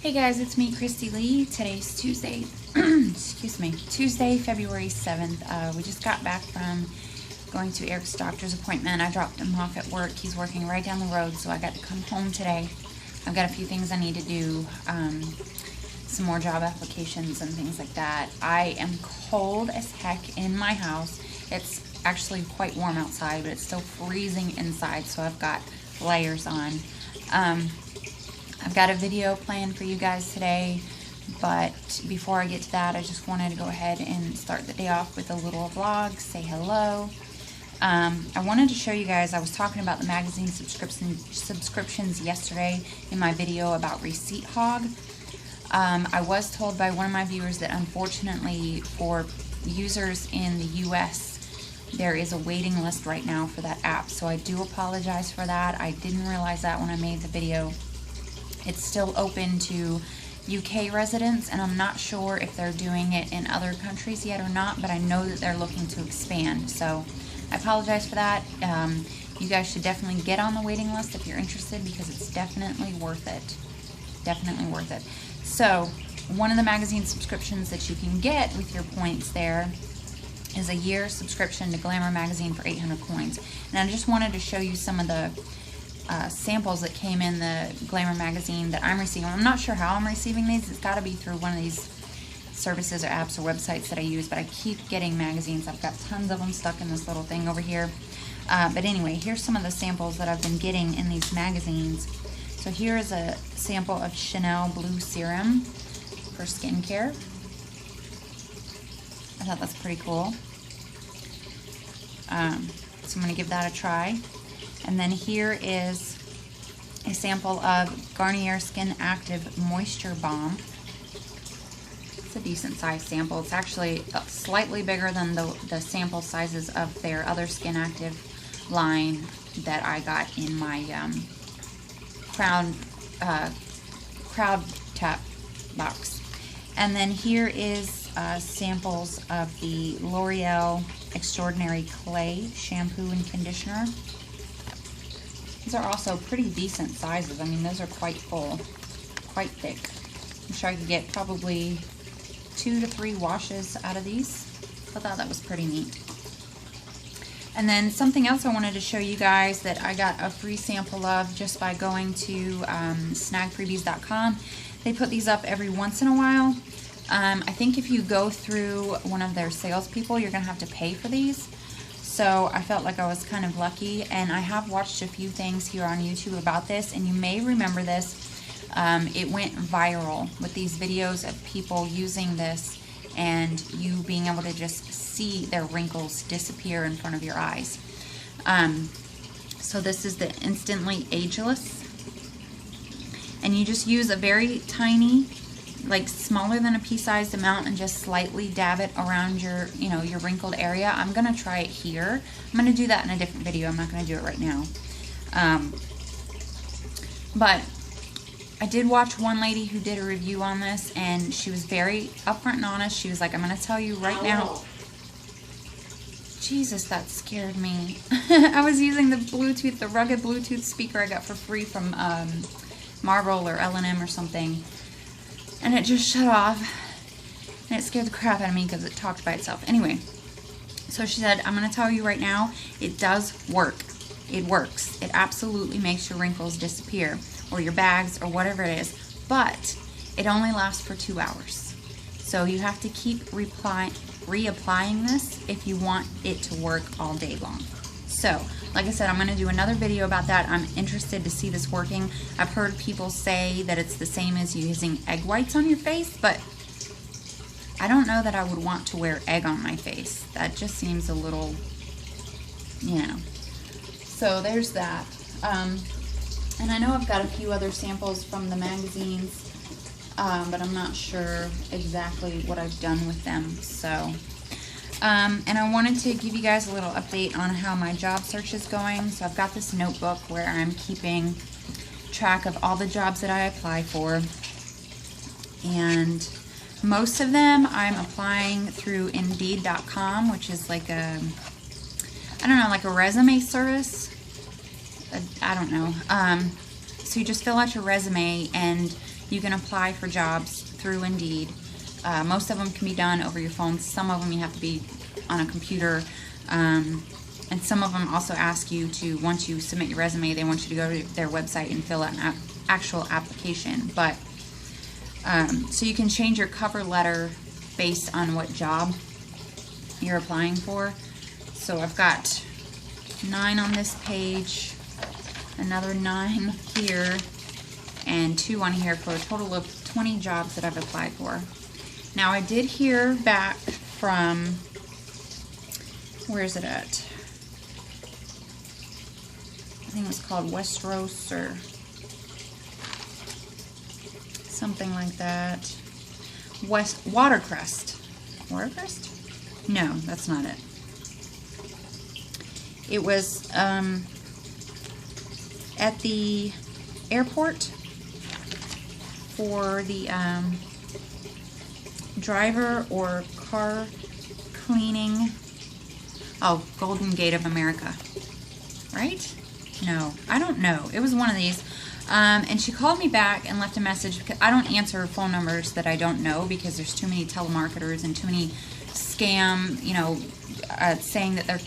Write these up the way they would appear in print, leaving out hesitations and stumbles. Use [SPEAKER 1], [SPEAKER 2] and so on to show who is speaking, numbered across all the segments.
[SPEAKER 1] Hey guys, it's me, Kristy Lee. Today's Tuesday, excuse me, Tuesday, February 7th. We just got back from going to Eric's doctor's appointment. I dropped him off at work. He's working right down the road, so I got to come home today. I've got a few things I need to do, some more job applications and things like that. I am cold as heck in my house. It's actually quite warm outside, but it's still freezing inside, so I've got layers on. I've got a video planned for you guys today, but before I get to that, I just wanted to go ahead and start the day off with a little vlog, say hello. I wanted to show you guys, I was talking about the magazine subscriptions yesterday in my video about Receipt Hog. I was told by one of my viewers that unfortunately for users in the US, there is a waiting list right now for that app, so I do apologize for that. I didn't realize that when I made the video. It's still open to UK residents, and I'm not sure if they're doing it in other countries yet or not, but I know that they're looking to expand, so I apologize for that. You guys should definitely get on the waiting list if you're interested, because it's definitely worth it. Definitely worth it. So, one of the magazine subscriptions that you can get with your points there is a year subscription to Glamour magazine for 800 coins. And I just wanted to show you some of the samples that came in the Glamour magazine that I'm receiving. I'm not sure how I'm receiving these. It's got to be through one of these services or apps or websites that I use, but I keep getting magazines. I've got tons of them stuck in this little thing over here. But anyway, here's some of the samples that I've been getting in these magazines. So here is a sample of Chanel Blue Serum for skincare. I thought that's pretty cool. So I'm going to give that a try. And then here is a sample of Garnier Skin Active Moisture Balm. It's a decent size sample. It's actually slightly bigger than the sample sizes of their other Skin Active line that I got in my Crowd Tap box. And then here is samples of the L'Oreal Extraordinary Clay Shampoo and Conditioner. These are also pretty decent sizes. I mean, those are quite full, quite thick. I'm sure I could get probably 2 to 3 washes out of these. I thought that was pretty neat. And then something else I wanted to show you guys that I got a free sample of just by going to snagfreebies.com. They put these up every once in a while. I think if you go through one of their salespeople, you're going to have to pay for these. So I felt like I was kind of lucky, and I have watched a few things here on YouTube about this, and you may remember this. It went viral with these videos of people using this and you being able to just see their wrinkles disappear in front of your eyes. So this is the Instantly Ageless, and you just use a very tiny, like smaller than a pea-sized amount, and just slightly dab it around your, your wrinkled area. I'm gonna try it here. I'm gonna do that in a different video. I'm not gonna do it right now. But I did watch one lady who did a review on this, and she was very upfront and honest. She was like, I'm gonna tell you right now. Jesus, that scared me. I was using the rugged Bluetooth speaker I got for free from Marvel or L&M or something. And it just shut off, and it scared the crap out of me because it talked by itself. Anyway, so she said, I'm going to tell you right now, it does work. It works. It absolutely makes your wrinkles disappear, or your bags, or whatever it is. But it only lasts for 2 hours. So you have to keep reapplying this if you want it to work all day long. So, like I said, I'm going to do another video about that. I'm interested to see this working. I've heard people say that it's the same as using egg whites on your face, but I don't know that I would want to wear egg on my face. That just seems a little, So there's that. And I know I've got a few other samples from the magazines, but I'm not sure exactly what I've done with them, so... and I wanted to give you guys a little update on how my job search is going. So I've got this notebook where I'm keeping track of all the jobs that I apply for. And most of them I'm applying through Indeed.com, which is like a, like a resume service. I don't know. So you just fill out your resume and You can apply for jobs through Indeed. Most of them can be done over your phone. Some of them you have to be on a computer. And some of them also ask you to, once you submit your resume, they want you to go to their website and fill out an actual application. But so you can change your cover letter based on what job you're applying for. So I've got 9 on this page, another 9 here, and 2 on here, for a total of 20 jobs that I've applied for. Now I did hear back from, where is it at? I think it was called Westeros or something like that. Watercrest. Watercrest? No, that's not it. It was at the airport for the driver or car cleaning. Oh, Golden Gate of America. Right? No, I don't know. It was one of these. And she called me back and left a message, because I don't answer phone numbers that I don't know, because there's too many telemarketers and too many scam, you know, saying that they're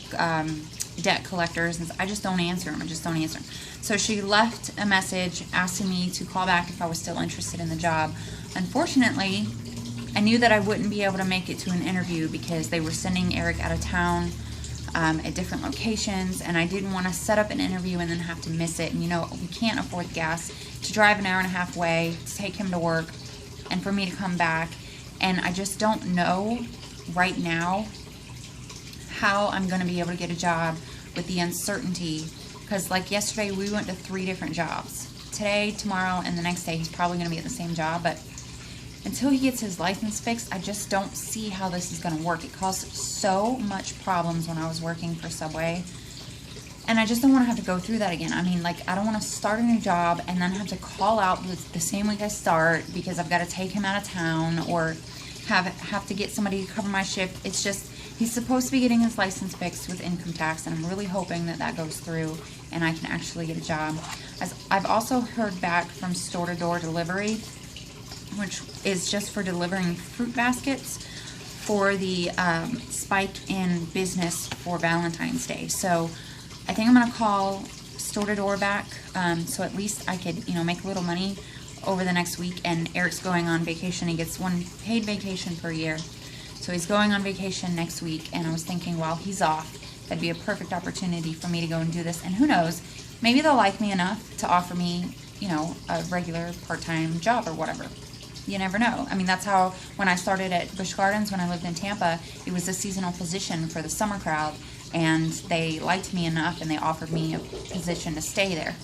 [SPEAKER 1] debt collectors. And I just don't answer them. I just don't answer them. So she left a message asking me to call back if I was still interested in the job. Unfortunately, I knew that I wouldn't be able to make it to an interview because they were sending Eric out of town at different locations, and I didn't want to set up an interview and then have to miss it. And you know, we can't afford gas to drive an hour and a half away to take him to work and for me to come back. And I just don't know right now how I'm going to be able to get a job with the uncertainty, because like yesterday we went to 3 different jobs. Today, tomorrow, and the next day he's probably going to be at the same job, but until he gets his license fixed, I just don't see how this is going to work. It caused so much problems when I was working for Subway, and I just don't want to have to go through that again. I mean, like, I don't want to start a new job and then have to call out the same week I start because I've got to take him out of town, or have to get somebody to cover my shift. It's just, he's supposed to be getting his license fixed with income tax, and I'm really hoping that that goes through and I can actually get a job. I've also heard back from store-to-door delivery, which is just for delivering fruit baskets for the spike in business for Valentine's Day. So I think I'm going to call store-to-door back, so at least I could, you know, make a little money over the next week. And Eric's going on vacation. He gets 1 paid vacation per year. So he's going on vacation next week, and I was thinking while he's off, that'd be a perfect opportunity for me to go and do this. And who knows, maybe they'll like me enough to offer me, you know, a regular part-time job or whatever. You never know. I mean, that's how, when I started at Busch Gardens when I lived in Tampa, it was a seasonal position for the summer crowd, and they liked me enough and they offered me a position to stay there.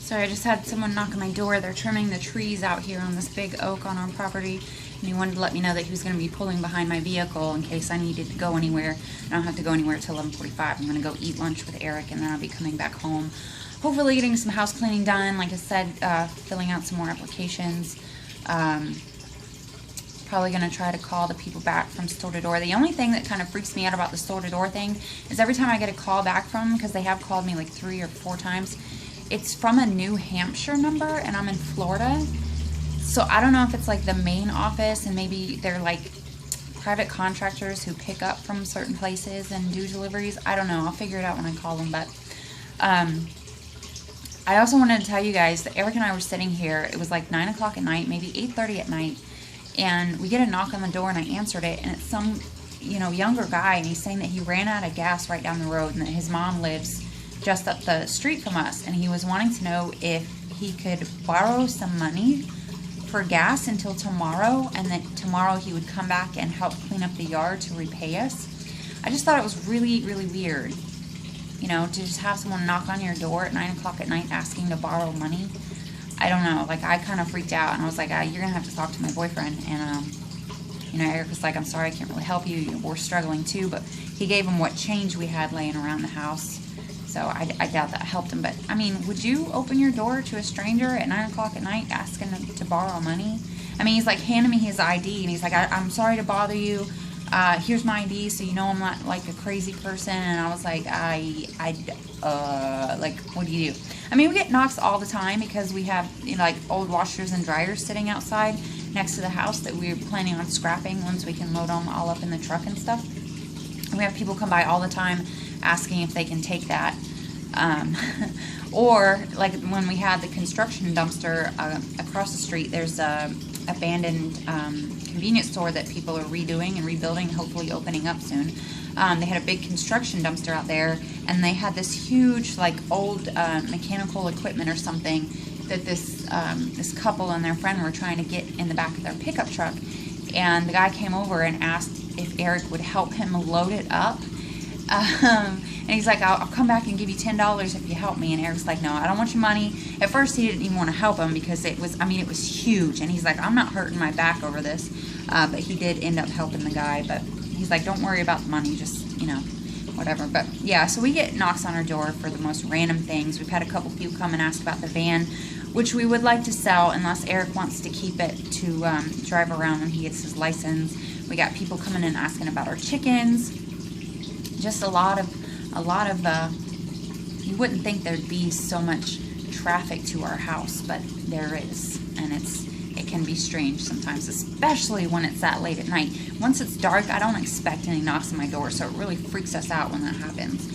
[SPEAKER 1] So I just had someone knock on my door. They're trimming the trees out here on this big oak on our property, and he wanted to let me know that he was going to be pulling behind my vehicle in case I needed to go anywhere. I don't have to go anywhere until 11:45. I'm going to go eat lunch with Eric, and then I'll be coming back home. Hopefully getting some house cleaning done, like I said, filling out some more applications. Probably going to try to call the people back from store-to-door. The only thing that kind of freaks me out about the store-to-door thing is every time I get a call back from them, because they have called me like 3 or 4 times, it's from a New Hampshire number, and I'm in Florida. So I don't know if it's like the main office, and maybe they're like private contractors who pick up from certain places and do deliveries. I don't know. I'll figure it out when I call them, but I also wanted to tell you guys that Eric and I were sitting here. It was like 9 o'clock at night, maybe 8:30 at night, and we get a knock on the door, and I answered it, and it's some, you know, younger guy, and he's saying that he ran out of gas right down the road, and that his mom lives just up the street from us, and he was wanting to know if he could borrow some money for gas until tomorrow, and that tomorrow he would come back and help clean up the yard to repay us. I just thought it was really, really weird. You know, to just have someone knock on your door at 9 o'clock at night asking to borrow money. I don't know. Like, I kind of freaked out, and I was like, you're going to have to talk to my boyfriend. And, you know, Eric was like, I'm sorry, I can't really help you. We're struggling too. But he gave him what change we had laying around the house. So I doubt that helped him. But, I mean, would you open your door to a stranger at 9 o'clock at night asking him to borrow money? I mean, he's like handing me his ID, and he's like, I'm sorry to bother you. Here's my ID, so you know I'm not like a crazy person. And I was like, like, what do you do? I mean, we get knocks all the time because we have, you know, like old washers and dryers sitting outside next to the house that we're planning on scrapping once we can load them all up in the truck and stuff. And we have people come by all the time asking if they can take that. Or like when we had the construction dumpster across the street, there's a abandoned convenience store that people are redoing and rebuilding, hopefully opening up soon. They had a big construction dumpster out there, and they had this huge, like, old mechanical equipment or something that this couple and their friend were trying to get in the back of their pickup truck. And the guy came over and asked if Eric would help him load it up. And he's like, I'll come back and give you $10 if you help me. And Eric's like, no, I don't want your money. At first, he didn't even want to help him because it was huge. And he's like, I'm not hurting my back over this. But he did end up helping the guy. But he's like, don't worry about the money, just, you know, whatever. But yeah, so we get knocks on our door for the most random things. We've had a couple people come and ask about the van, which we would like to sell unless Eric wants to keep it to drive around when he gets his license. We got people coming in asking about our chickens. Just a lot of you wouldn't think there'd be so much traffic to our house, but there is, and it can be strange sometimes, especially when it's that late at night. Once it's dark, I don't expect any knocks on my door, so it really freaks us out when that happens.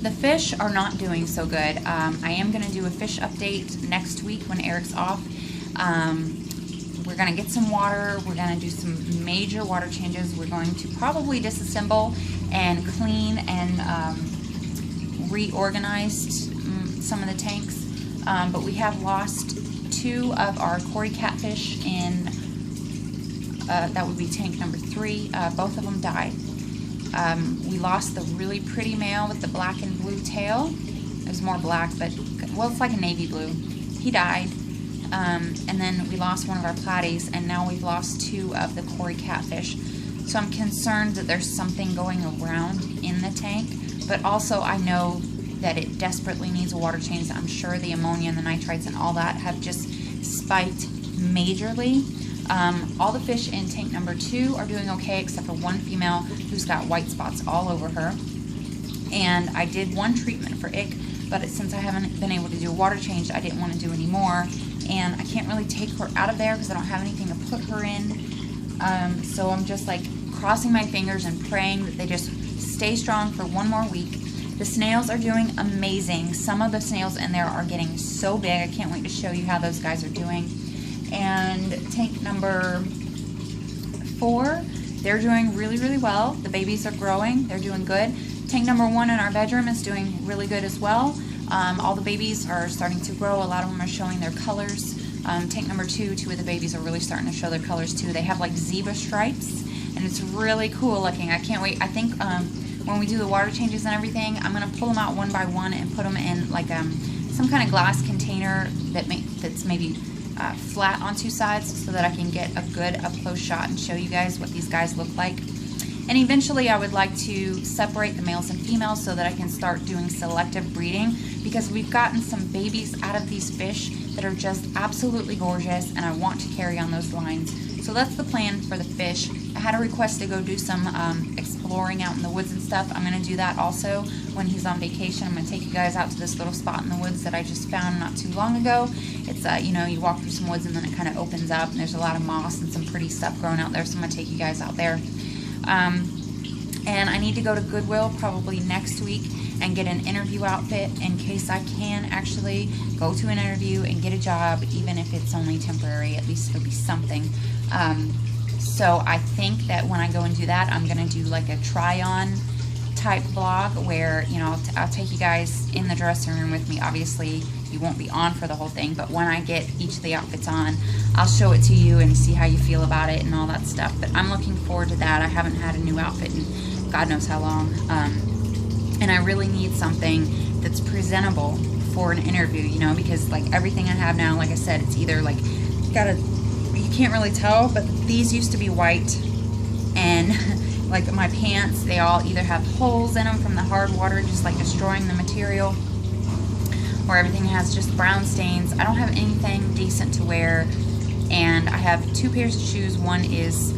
[SPEAKER 1] The fish are not doing so good. I am going to do a fish update next week when Eric's off. We're going to get some water. We're going to do some major water changes. We're going to probably disassemble and clean and reorganize some of the tanks. But we have lost 2 of our Cory catfish in, that would be tank number 3. Both of them died. We lost the really pretty male with the black and blue tail. It was more black, but, well, it's like a navy blue. He died. And then we lost one of our platies, and now we've lost 2 of the Cory catfish. So I'm concerned that there's something going around in the tank, but also I know that it desperately needs a water change. I'm sure the ammonia and the nitrites and all that have just spiked majorly. All the fish in tank number 2 are doing okay, except for one female who's got white spots all over her. And I did 1 treatment for ick, but since I haven't been able to do a water change, I didn't want to do any more. And I can't really take her out of there because I don't have anything to put her in. So I'm just like crossing my fingers and praying that they just stay strong for 1 more week. The snails are doing amazing. Some of the snails in there are getting so big. I can't wait to show you how those guys are doing. And tank number 4, they're doing really, really well. The babies are growing. They're doing good. Tank number 1 in our bedroom is doing really good as well. All the babies are starting to grow. A lot of them are showing their colors. Tank number 2, 2 of the babies are really starting to show their colors too. They have like zebra stripes, and it's really cool looking. I can't wait. I think when we do the water changes and everything, I'm going to pull them out one by one and put them in like some kind of glass container that's maybe flat on 2 sides so that I can get a good up-close shot and show you guys what these guys look like. And eventually I would like to separate the males and females so that I can start doing selective breeding, because we've gotten some babies out of these fish that are just absolutely gorgeous, and I want to carry on those lines. So that's the plan for the fish. I had a request to go do some exploring out in the woods and stuff. I'm going to do that also when he's on vacation. I'm going to take you guys out to this little spot in the woods that I just found not too long ago. It's, you know, you walk through some woods and then it kind of opens up, and there's a lot of moss and some pretty stuff growing out there, so I'm going to take you guys out there. And I need to go to Goodwill probably next week and get an interview outfit in case I can actually go to an interview and get a job, even if it's only temporary. At least it'll be something. So I think that when I go and do that, I'm going to do like a try-on type vlog where, you know, I'll take you guys in the dressing room with me. Obviously, you won't be on for the whole thing, but when I get each of the outfits on, I'll show it to you and see how you feel about it and all that stuff. But I'm looking forward to that. I haven't had a new outfit in God knows how long. And I really need something that's presentable for an interview, you know, because like everything I have now, like I said, it's either like, you can't really tell, but these used to be white, and like my pants, they all either have holes in them from the hard water, just like destroying the material, or everything has just brown stains. I don't have anything decent to wear, and I have 2 pairs of shoes. One is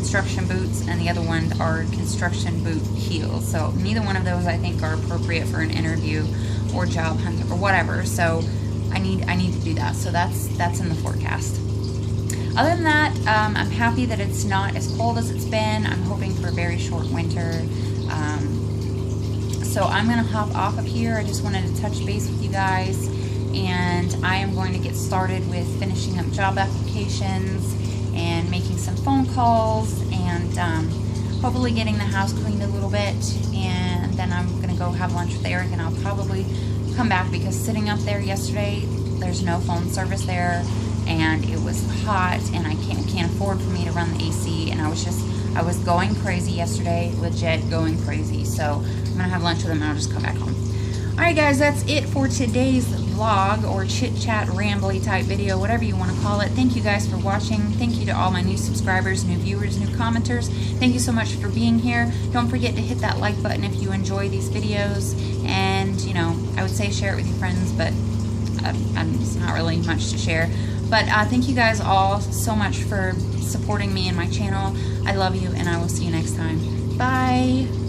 [SPEAKER 1] construction boots, and the other ones are construction boot heels. So neither one of those I think are appropriate for an interview or job hunt or whatever. So I need to do that. So that's in the forecast. Other than that, I'm happy that it's not as cold as it's been. I'm hoping for a very short winter. So I'm gonna hop off of here. I just wanted to touch base with you guys, and I am going to get started with finishing up job applications and making some phone calls, and hopefully getting the house cleaned a little bit. And then I'm gonna go have lunch with Eric, and I'll probably come back, because sitting up there yesterday, there's no phone service there, and it was hot, and I can't afford for me to run the AC, and I was going crazy yesterday, legit going crazy. So I'm gonna have lunch with him, and I'll just come back home. Alright guys, that's it for today's vlog, or chit-chat, rambly type video, whatever you want to call it. Thank you guys for watching. Thank you to all my new subscribers, new viewers, new commenters. Thank you so much for being here. Don't forget to hit that like button if you enjoy these videos, and you know, I would say share it with your friends, but it's not really much to share. But thank you guys all so much for supporting me and my channel. I love you, and I will see you next time. Bye.